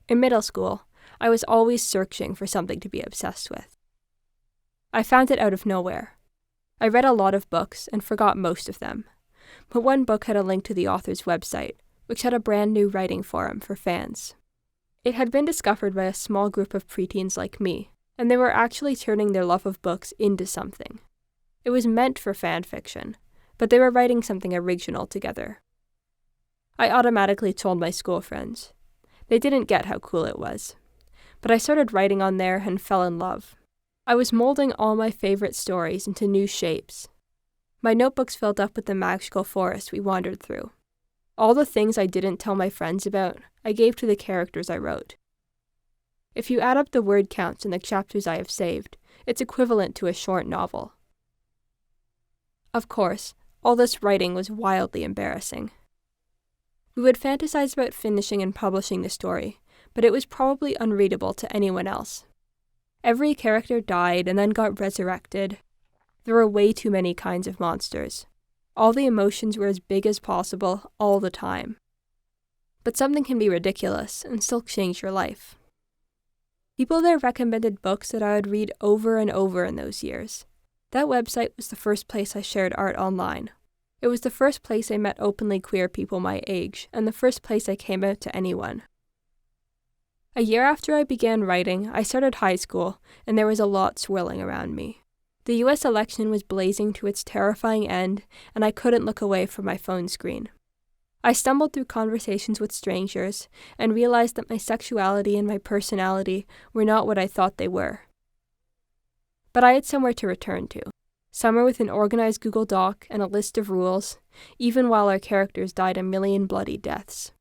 In middle school, I was always searching for something to be obsessed with. I found it out of nowhere. I read a lot of books and forgot most of them, but one book had a link to the author's website, which had a brand new writing forum for fans. It had been discovered by a small group of preteens like me, and they were actually turning their love of books into something. It was meant for fan fiction, but they were writing something original together. I automatically told my school friends. They didn't get how cool it was, but I started writing on there and fell in love. I was molding all my favorite stories into new shapes. My notebooks filled up with the magical forest we wandered through. All the things I didn't tell my friends about, I gave to the characters I wrote. If you add up the word counts in the chapters I have saved, it's equivalent to a short novel. Of course, all this writing was wildly embarrassing. We would fantasize about finishing and publishing the story, but it was probably unreadable to anyone else. Every character died and then got resurrected. There were way too many kinds of monsters. All the emotions were as big as possible, all the time. But something can be ridiculous and still change your life. People there recommended books that I would read over and over in those years. That website was the first place I shared art online. It was the first place I met openly queer people my age, and the first place I came out to anyone. A year after I began writing, I started high school, and there was a lot swirling around me. The US election was blazing to its terrifying end, and I couldn't look away from my phone screen. I stumbled through conversations with strangers, and realized that my sexuality and my personality were not what I thought they were. But I had somewhere to return to. Somewhere with an organized Google Doc and a list of rules, even while our characters died a million bloody deaths.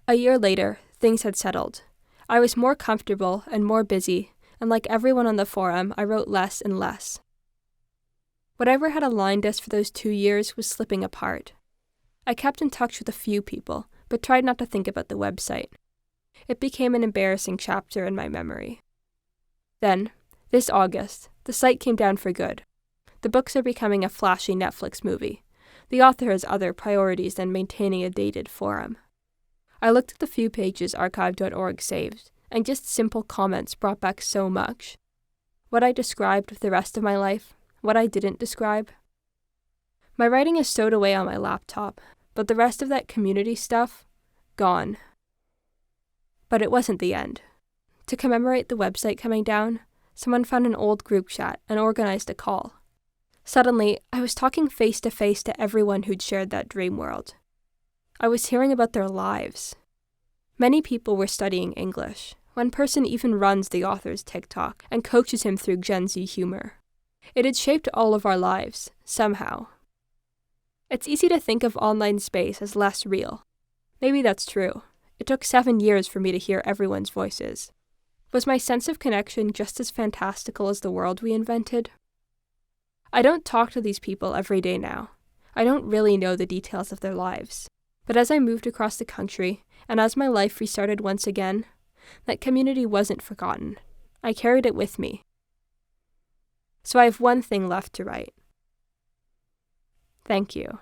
A year later, things had settled. I was more comfortable and more busy, and like everyone on the forum, I wrote less and less. Whatever had aligned us for those 2 years was slipping apart. I kept in touch with a few people, but tried not to think about the website. It became an embarrassing chapter in my memory. Then, this August, the site came down for good. The books are becoming a flashy Netflix movie. The author has other priorities than maintaining a dated forum. I looked at the few pages archive.org saved, and just simple comments brought back so much. What I described with the rest of my life, what I didn't describe. My writing is stowed away on my laptop, but the rest of that community stuff, gone. But it wasn't the end. To commemorate the website coming down, someone found an old group chat and organized a call. Suddenly, I was talking face to face to everyone who'd shared that dream world. I was hearing about their lives. Many people were studying English. One person even runs the author's TikTok and coaches him through Gen Z humor. It had shaped all of our lives, somehow. It's easy to think of online space as less real. Maybe that's true. It took 7 years for me to hear everyone's voices. Was my sense of connection just as fantastical as the world we invented? I don't talk to these people every day now. I don't really know the details of their lives. But as I moved across the country, and as my life restarted once again, that community wasn't forgotten. I carried it with me. So I have one thing left to write. Thank you.